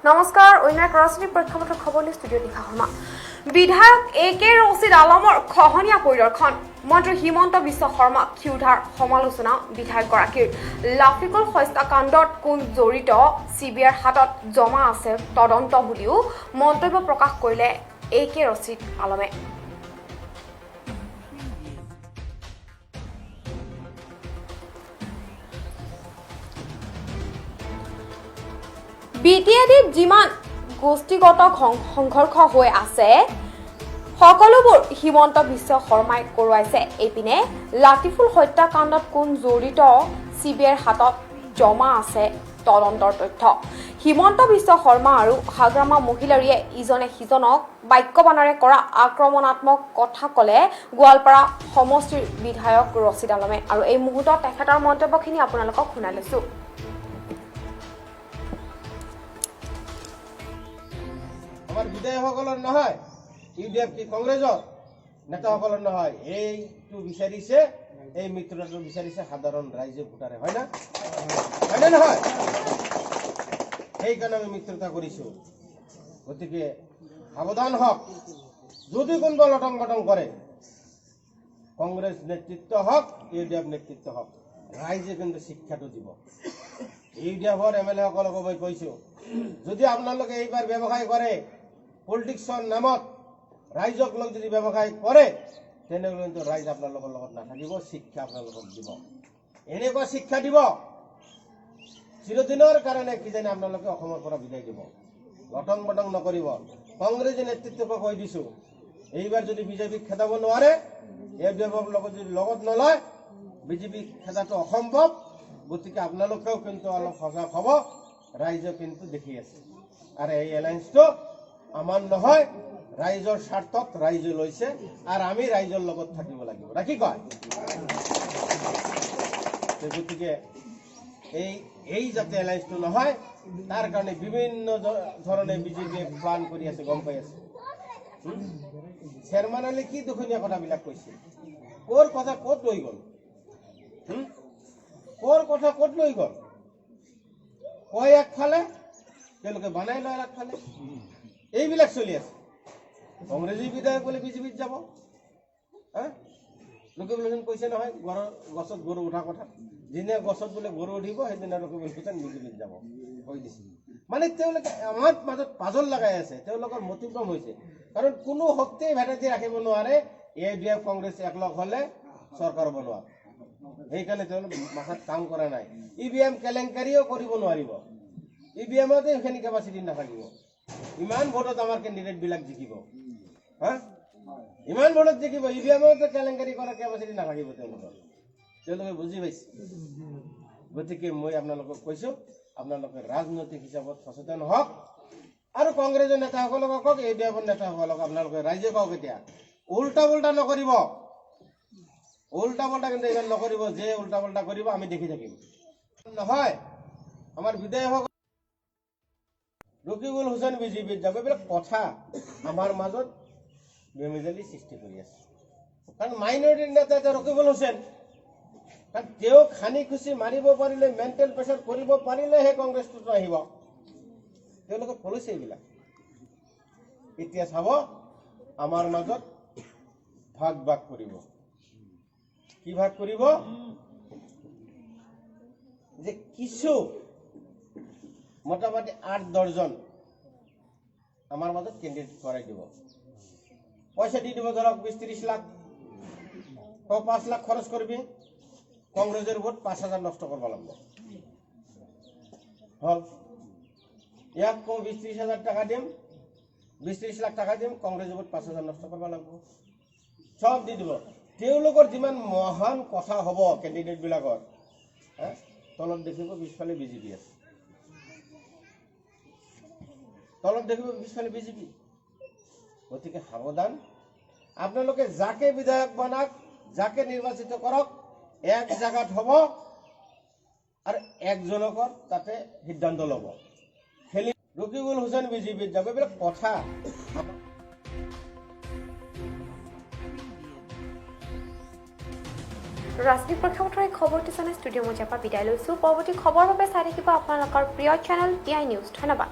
নমস্কাৰ অন্য ৰাজনীতি প্ৰেক্ষাপটৰ খবৰলৈ ষ্টুডিঅ নিশা শৰ্মা বিধায়ক একে ৰছিদ আলমৰ খহনীয়া পৰিদৰ্শন মন্ত্ৰী হিমন্ত বিশ্ব শৰ্মা ক্ষুধাৰ সমালোচনা বিধায়কগৰাকীৰ লাফিকুল হত্যাকাণ্ডত কোন জড়িত চিবিআইৰ হাতত জমা আছে তদন্ত বুলিও মন্তব্য প্ৰকাশ কৰিলে একে ৰছিদ আলমে বিটিএডিত যিমান গোষ্ঠীগত সংঘৰ্ষ হৈ আছে সকলোবোৰ হিমন্ত বিশ্ব শৰ্মাই কৰোৱাইছে এইপিনে লাটিফুল হত্যাকাণ্ডত কোন জড়িত চিবিআইৰ হাতত জমা আছে তদন্তৰ তথ্য হিমন্ত বিশ্ব শৰ্মা আৰু হাগ্ৰামা মহিলাৰীয়ে ইজনে সিজনক বাক্যবাণেৰে কৰা আক্ৰমণাত্মক কথা ক'লে গোৱালপাৰা সমষ্টিৰ বিধায়ক ৰছিদ আলমে আৰু এই মুহূৰ্তত তেখেতৰ মন্তব্যখিনি আপোনালোকক শুনাই লৈছো আমাৰ বিধায়কসকলৰ নহয় ইউডিএফ কি কংগ্ৰেছৰ নেতাসকলৰ নহয় এইটো বিচাৰিছে এই মিত্ৰতাটো বিচাৰিছে সাধাৰণ ৰাইজে ভোটাৰে হয় না নহয় সেইকাৰণে আমি মিত্ৰতা কৰিছো গতিকে সাৱধান হওক যদি কোনোবা লটং বটং কৰে কংগ্ৰেছ নেতৃত্ব হওক ইউডিএফ নেতৃত্ব হওক ৰাইজে কিন্তু শিক্ষাটো দিব ইউডিএফৰ এমএলএ সকলকো মই কৈছো যদি আপোনালোকে এইবাৰ ব্যৱসায় কৰে পলিটিক্সৰ নামত ৰাইজক লৈ যদি ব্যৱসায় কৰে তেনেহ'লে কিন্তু ৰাইজ আপোনালোকৰ লগত নাথাকিব শিক্ষা আপোনালোকক দিব এনেকুৱা শিক্ষা দিব চিৰদিনৰ কাৰণে কিজানি আপোনালোকে অসমৰ পৰা বিদায় দিব লটং বটং নকৰিব কংগ্ৰেছ নেতৃত্বকে কৈ দিছো এইবাৰ যদি বিজেপিক খেদাব নোৱাৰে ইউডিএফৰ লগত যদি লগত নলয় বিজেপিক খেদাটো অসম্ভৱ গতিকে আপোনালোকেও কিন্তু অলপ সজাগ হ'ব ৰাইজে কিন্তু দেখি আছে আৰু এই এলায়েন্সটো আমাৰ নহয় ৰাইজৰ স্বাৰ্থত ৰাইজে লৈছে আৰু আমি ৰাইজৰ লগত থাকিব লাগিব ৰাখি কয় গতিকে এই যাতে এলায়েন্সটো নহয় তাৰ কাৰণে বিভিন্ন ধৰণে বিজেপিয়ে প্লান কৰি আছে গম পাই আছে চেয়াৰমেন আলী কি দুখনীয়া কথাবিলাক কৈছে ক'ৰ কথা ক'ত লৈ গ'ল ক'ৰ কথা ক'ত লৈ গ'ল কয় একফালে তেওঁলোকে বনাই লয় একফালে এইবিলাক চলি আছে কংগ্ৰেছী বিধায়ক বোলে বিজেপিত যাব ৰকিবুল হুছেইন কৈছে নহয় গছত গৰু উঠা কথা যিদিনা গছত বোলে গৰু উঠিব সেইদিনা ৰকিবুল হুছেইন বিজেপিত যাব কৈ দিছে মানে তেওঁলোকে আমাৰ মাজত পাজল লগাই আছে তেওঁলোকৰ মতিভ্ৰম হৈছে কাৰণ কোনো শক্তিয়ে ভেটাতি ৰাখিব নোৱাৰে ইউডিএফ কংগ্ৰেছ একলগ হ'লে চৰকাৰ বনোৱা সেইকাৰণে তেওঁলোক মাথাত কাম কৰা নাই ইভিএম কেলেংকাৰীও কৰিব নোৱাৰিব ইভিএমতে সেইখিনি কেপাচিটি নাথাকিব ইমান ভোটত আমাৰ কেণ্ডিডেট বিলাক জিকিব ইমান ভোটত জিকিব ইভিএমতে কেলেংকাৰী কৰাৰ কেপাচিটি নাথাকিব তেওঁলোকে বুজি পাইছে গতিকে মই আপোনালোকক কৈছো আপোনালোকে ৰাজনৈতিক হিচাপত সচেতন হওক আৰু কংগ্ৰেছৰ নেতাসকলক কওক ইউডিএফৰ নেতাসকলক আপোনালোকে ৰাইজে কওক এতিয়া উল্টা পুল্টা নকৰিব উল্টা পাল্টা কিন্তু ইমান নকৰিব যে উল্টা পাল্টা কৰিব আমি দেখি থাকিম নহয় আমাৰ বিধায়কসকল ৰকিবুল হুছেইন বিজেপিত যাব এইবিলাক কথা আমাৰ মাজত বেমেজালি সৃষ্টি কৰি আছে কাৰণ মাইনৰিটিৰ নেতা এতিয়া ৰকিবুল হুছেইন কাৰণ তেওঁক খানি খুচি মাৰিব পাৰিলে মেণ্টেল প্ৰেছাৰ কৰিব পাৰিলেহে কংগ্ৰেছটোত আহিব তেওঁলোকে পলিচি এইবিলাক এতিয়া চাব আমাৰ মাজত ভাগ ভাগ কৰিব কি ভাগ কৰিব যে কিছু মোটামুটি 8-10 জন আমাৰ মাজত কেণ্ডিডেট কৰাই দিব পইচা দি দিব ধৰক 20-30 লাখ 5 লাখ খৰচ কৰিবি কংগ্ৰেছৰ ভোট 5,000 নষ্ট কৰিব লাগিব হল ইয়াক কওঁ 20-30 হাজাৰ টকা দিম 20-30 লাখ টকা দিম কংগ্ৰেছৰ ভোট 5,000 নষ্ট কৰিব লাগিব সব দি দিব তেওঁলোকৰ যিমান মহান কথা হ'ব কেণ্ডিডেট বিলাকৰ তলত দেখিব পিছফালে বিজেপি আছে তলত দেখিব পিছফালে বিজেপি গতিকে সাৱধান আপোনালোকে যাকে বিধায়ক বনাক যাকে নিৰ্বাচিত কৰক এক জায়গাত হ'ব আৰু একজনকৰ তাতে সিদ্ধান্ত ল'ব খেলি ৰকিবুল হুছেইন বিজেপিত যাব এইবিলাক কথা ৰাজনীতি প্ৰেক্ষাপটৰ এই খবৰটো জানাই ষ্টুডিঅ' মজিয়াৰ পৰা বিদায় লৈছোঁ পৰৱৰ্তী খবৰৰ বাবে চাই থাকিব আপোনালোকৰ প্ৰিয় চেনেল টিআই নিউজ ধন্যবাদ